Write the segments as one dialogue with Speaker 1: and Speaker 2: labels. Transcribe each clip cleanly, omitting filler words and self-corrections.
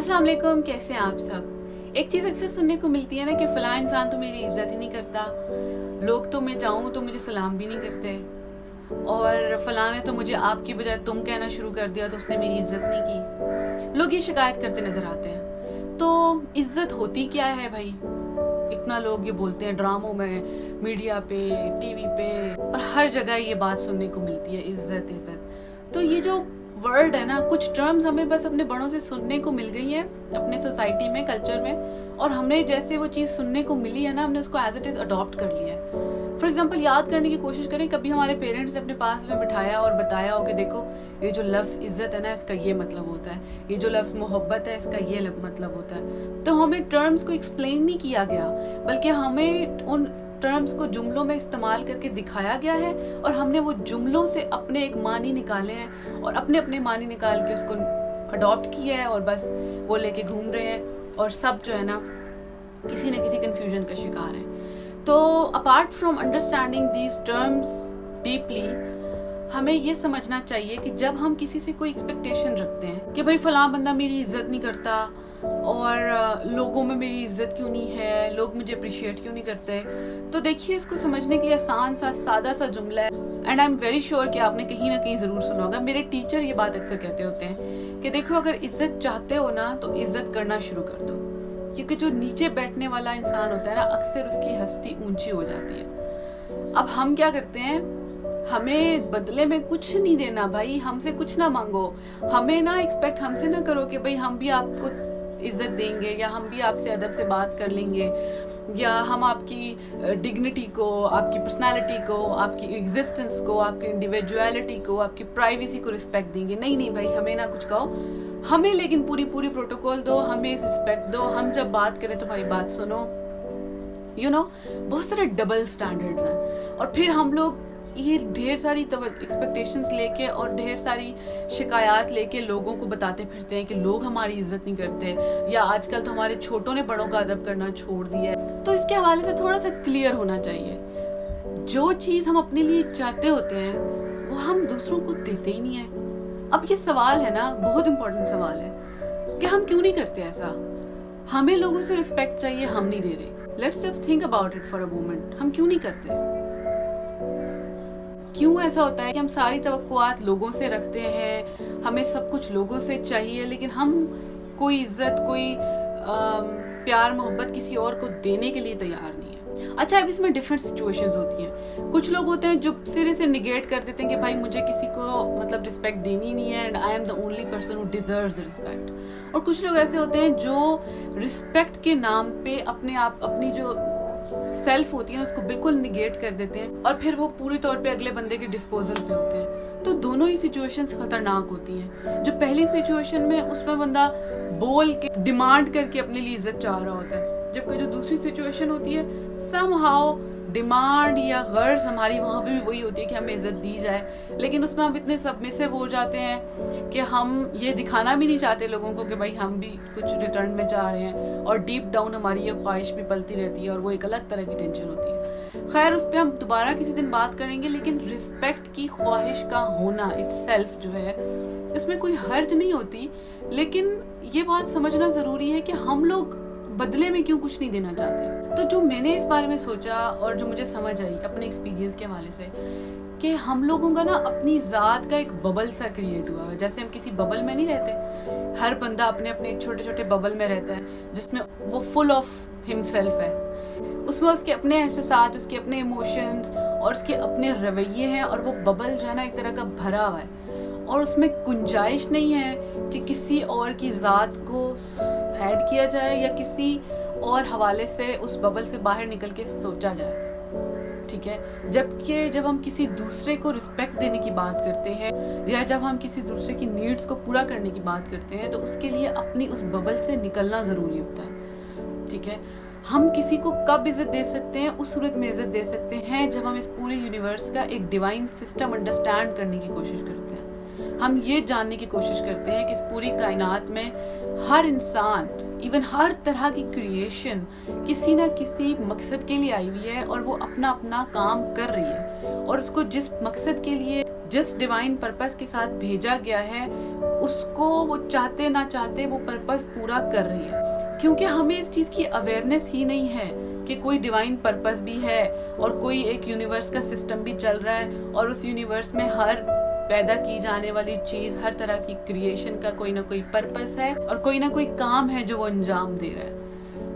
Speaker 1: अस्सलाम वालेकुम, कैसे हैं आप सब। एक चीज़ अक्सर सुनने को मिलती है ना कि फ़लाँ इंसान तो मेरी इज़्ज़त ही नहीं करता, लोग तो मैं जाऊँ तो मुझे सलाम भी नहीं करते, और फ़लाँ ने तो मुझे आपकी बजाय तुम कहना शुरू कर दिया तो उसने मेरी इज़्ज़त नहीं की। लोग ये शिकायत करते नज़र आते हैं। तो इज़्ज़त होती क्या है भाई? इतना लोग ये बोलते हैं ड्रामों में, मीडिया पे, टीवी पे, और हर जगह ये बात सुनने को मिलती है, इज़्ज़त इज़्ज़त। तो ये जो वर्ड है ना, कुछ टर्म्स हमें बस अपने बड़ों से सुनने को मिल गई हैं अपने सोसाइटी में, कल्चर में, और हमने जैसे वो चीज़ सुनने को मिली है ना, हमने उसको एज इट इज़ अडॉप्ट कर लिया है। फॉर एग्जाम्पल, याद करने की कोशिश करें, कभी हमारे पेरेंट्स ने अपने पास में बिठाया और बताया हो कि देखो ये जो लफ्ज़ इज़्ज़त है ना, इसका ये मतलब होता है, ये जो लफ्ज़ मोहब्बत है इसका ये मतलब होता है। तो हमें टर्म्स को एक्सप्लेन नहीं किया गया, बल्कि हमें उन टर्म्स को जुमलों में इस्तेमाल करके दिखाया गया है, और हमने वो जुमलों से अपने एक मानी निकाले हैं और अपने अपने मानी निकाल के उसको अडॉप्ट किया है, और बस वो लेके घूम रहे हैं, और सब जो है ना किसी न किसी कन्फ्यूजन का शिकार है। तो apart from understanding these terms deeply, हमें ये समझना चाहिए कि जब हम किसी से कोई एक्सपेक्टेशन रखते हैं कि भाई फलां बंदा मेरी इज्जत नहीं करता, और लोगों में मेरी इज्जत क्यों नहीं है, लोग मुझे अप्रिशिएट क्यों नहीं करते, तो देखिए इसको समझने के लिए आसान सा सादा सा जुमला है, and I am very sure कि आपने कहीं ना कहीं ज़रूर सुना होगा। मेरे टीचर ये बात अक्सर कहते होते हैं कि देखो, अगर इज्जत चाहते हो ना तो इज्जत करना शुरू कर दो, क्योंकि जो नीचे बैठने वाला इंसान होता है ना, अक्सर उसकी हस्ती ऊंची हो जाती है। अब हम क्या करते हैं, हमें बदले में कुछ नहीं देना भाई, हमसे कुछ ना मांगो, हमें ना एक्सपेक्ट हमसे ना करो कि भाई हम भी आपको इज्जत देंगे, या हम भी आपसे अदब से बात कर लेंगे, या हम आपकी डिग्निटी को, आपकी पर्सनालिटी को, आपकी एग्जिस्टेंस को, आपकी इंडिविजुअलिटी को, आपकी प्राइवेसी को रिस्पेक्ट देंगे। नहीं नहीं भाई, हमें ना कुछ कहो, हमें लेकिन पूरी प्रोटोकॉल दो, हमें रिस्पेक्ट दो, हम जब बात करें तुम्हारी बात सुनो। बहुत सारे डबल स्टैंडर्ड्स हैं, और फिर हम लोग ये ढेर सारी एक्सपेक्टेशंस लेके और ढेर सारी शिकायत लेके लोगों को बताते फिरते हैं कि लोग हमारी इज्जत नहीं करते, या आजकल तो हमारे छोटों ने बड़ों का अदब करना छोड़ दिया है। तो इसके हवाले से थोड़ा सा क्लियर होना चाहिए, जो चीज़ हम अपने लिए चाहते होते हैं वो हम दूसरों को देते ही नहीं है। अब ये सवाल है ना, बहुत इंपॉर्टेंट सवाल है कि हम क्यों नहीं करते ऐसा। हमें लोगों से रिस्पेक्ट चाहिए, हम नहीं दे रहे। Let's just think about it for a moment, हम क्यों नहीं करते? क्यों ऐसा होता है कि हम सारी तवक्कुआत लोगों से रखते हैं, हमें सब कुछ लोगों से चाहिए, लेकिन हम कोई इज्जत, कोई प्यार मोहब्बत किसी और को देने के लिए तैयार नहीं है। अच्छा, अब इसमें डिफरेंट सिचुएशंस होती हैं। कुछ लोग होते हैं जो सिरे से निगेट कर देते हैं कि भाई मुझे किसी को मतलब रिस्पेक्ट देनी नहीं है, and I am the only person who deserves respect. और कुछ लोग ऐसे होते हैं जो रिस्पेक्ट के नाम पे अपनी जो सेल्फ होती है ना, उसको बिल्कुल निगेट कर देते हैं, और फिर वो पूरी तौर पे अगले बंदे के डिस्पोजल पे होते हैं। तो दोनों ही सिचुएशंस खतरनाक होती हैं। जो पहली सिचुएशन में, उसमें बंदा बोल के डिमांड करके अपने लिए इज्जत चाह रहा होता है, जबकि जो दूसरी सिचुएशन होती है, समहाउ डिमांड या गर्ज हमारी वहाँ पे भी वही होती है कि हमें इज्जत दी जाए, लेकिन उसमें हम इतने सबमिसिव हो जाते हैं कि हम ये दिखाना भी नहीं चाहते लोगों को कि भाई हम भी कुछ रिटर्न में चाह रहे हैं, और डीप डाउन हमारी ये ख्वाहिश भी पलती रहती है, और वो एक अलग तरह की टेंशन होती है। खैर, उस पर हम दोबारा किसी दिन बात करेंगे, लेकिन रिस्पेक्ट की ख्वाहिश का होना इटसेल्फ जो है, इसमें कोई हर्ज नहीं होती, लेकिन ये बात समझना ज़रूरी है कि हम लोग बदले में क्यों कुछ नहीं देना चाहते। तो जो मैंने इस बारे में सोचा और जो मुझे समझ आई अपने एक्सपीरियंस के हवाले से, कि हम लोगों का ना अपनी ज़ात का एक बबल सा क्रिएट हुआ है। जैसे हम किसी बबल में नहीं रहते, हर बंदा अपने अपने छोटे छोटे बबल में रहता है, जिसमें वो फुल ऑफ हिमसेल्फ है। उसमें उसके अपने एहसास, उसके अपने इमोशंस और उसके अपने रवैये हैं, और वो बबल जो है ना एक तरह का भरा हुआ है, और उसमें गुंजाइश नहीं है कि किसी और की ज़ात को ऐड किया जाए, या किसी और हवाले से उस बबल से बाहर निकल के सोचा जाए। ठीक है, जबकि जब हम किसी दूसरे को रिस्पेक्ट देने की बात करते हैं, या जब हम किसी दूसरे की नीड्स को पूरा करने की बात करते हैं, तो उसके लिए अपनी उस बबल से निकलना ज़रूरी होता है। ठीक है, हम किसी को कब इज्जत दे सकते हैं? उस सूरत में इज्जत दे सकते हैं जब हम इस पूरे यूनिवर्स का एक डिवाइन सिस्टम अंडरस्टैंड करने की कोशिश करते हैं। हम ये जानने की कोशिश करते हैं कि इस पूरी कायनात में हर इंसान, इवन हर तरह की क्रिएशन किसी ना किसी मकसद के लिए आई हुई है, और वो अपना अपना काम कर रही है, और उसको जिस मकसद के लिए, जिस डिवाइन पर्पस के साथ भेजा गया है, اس کو وہ چاہتے نہ چاہتے وہ پرپس پورا کر رہی ہے. کیونکہ ہمیں اس چیز کی اویئرنیس ہی نہیں ہے کہ کوئی ڈیوائن پرپس بھی ہے اور کوئی ایک یونیورس کا سسٹم بھی چل رہا ہے اور اس یونیورس میں ہر پیدا کی جانے والی چیز, ہر طرح کی کریشن کا کوئی نہ کوئی پرپس ہے اور کوئی نہ کوئی کام ہے جو وہ انجام دے رہا ہے.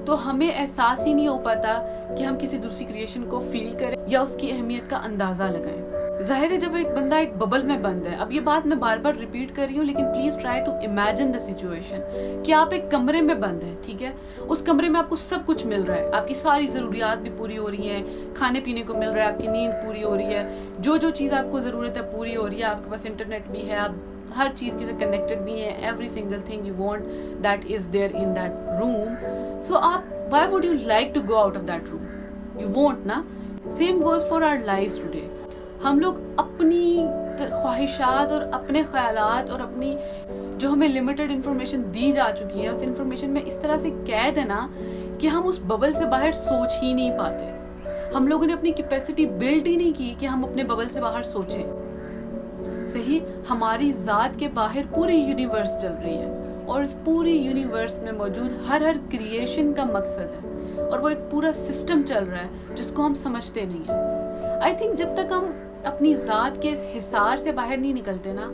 Speaker 1: تو ہمیں احساس ہی نہیں ہو پاتا کہ ہم کسی دوسری کریشن کو فیل کریں یا اس کی اہمیت کا اندازہ لگائیں. ظاہر ہے جب ایک بندہ ایک ببل میں بند ہے, اب یہ بات میں بار بار ریپیٹ کر رہی ہوں لیکن please try to imagine the situation کہ آپ ایک کمرے میں بند ہیں, ٹھیک ہے, اس کمرے میں آپ کو سب کچھ مل رہا ہے, آپ کی ساری ضروریات بھی پوری ہو رہی ہیں, کھانے پینے کو مل رہا ہے, آپ کی نیند پوری ہو رہی ہے, جو چیز آپ کو ضرورت ہے پوری ہو رہی ہے, آپ کے پاس انٹرنیٹ بھی ہے, آپ ہر چیز کے ساتھ کنیکٹڈ بھی ہیں, every single thing you want that is there in that room. So آپ why would you like to go out of that room? You want نا. Same goes for our life today. ہم لوگ اپنی خواہشات اور اپنے خیالات اور اپنی جو ہمیں لمیٹڈ انفارمیشن دی جا چکی ہے اس انفارمیشن میں اس طرح سے قید ہے نا کہ ہم اس ببل سے باہر سوچ ہی نہیں پاتے. ہم لوگوں نے اپنی کیپیسٹی بلڈ ہی نہیں کی کہ ہم اپنے ببل سے باہر سوچیں. صحیح, ہماری ذات کے باہر پوری یونیورس چل رہی ہے اور اس پوری یونیورس میں موجود ہر کریشن کا مقصد ہے اور وہ ایک پورا سسٹم چل رہا ہے جس کو ہم سمجھتے نہیں ہیں. آئی تھنک جب تک ہم اپنی ذات کے حصار سے باہر نہیں نکلتے نا,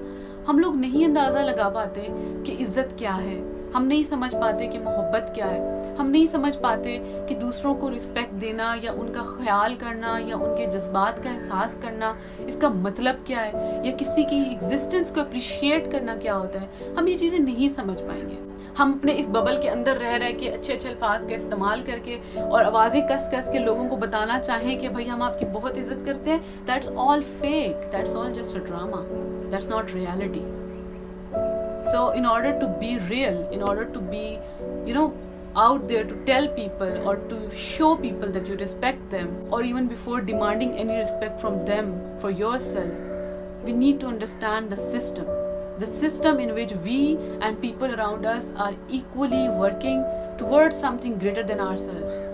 Speaker 1: ہم لوگ نہیں اندازہ لگا پاتے کہ عزت کیا ہے, ہم نہیں سمجھ پاتے کہ محبت کیا ہے, ہم نہیں سمجھ پاتے کہ دوسروں کو رسپیکٹ دینا یا ان کا خیال کرنا یا ان کے جذبات کا احساس کرنا اس کا مطلب کیا ہے, یا کسی کی ایگزسٹنس کو اپریشیٹ کرنا کیا ہوتا ہے. ہم یہ چیزیں نہیں سمجھ پائیں گے. ہم اپنے اس ببل کے اندر رہ کے اچھے الفاظ کا استعمال کر کے اور آوازیں کس کے لوگوں کو بتانا چاہیں کہ بھائی ہم آپ کی بہت عزت کرتے ہیں. That's all fake, that's all just a drama, that's not reality. So in order to be real, in order to be, out there to tell people or to show people that you respect them, or even before demanding any respect from them for yourself, we need to understand the system in which we and people around us are equally working towards something greater than ourselves.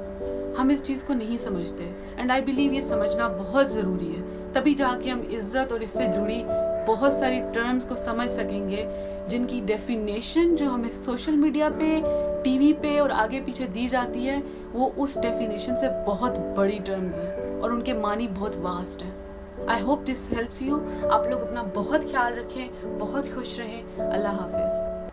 Speaker 1: ہم اس چیز کو نہیں سمجھتے and I believe یہ سمجھنا بہت ضروری ہے, تبھی جا کے ہم عزت اور اس سے جڑی بہت ساری ٹرمز کو سمجھ سکیں گے جن کی ڈیفینیشن جو ہمیں سوشل میڈیا پہ, ٹی وی پہ اور آگے پیچھے دی جاتی ہے وہ اس ڈیفینیشن سے بہت بڑی ٹرمز ہیں اور ان کے معنی بہت واسٹ ہیں. I hope this helps you. آپ لوگ اپنا بہت خیال رکھیں, بہت خوش رہیں. اللہ حافظ.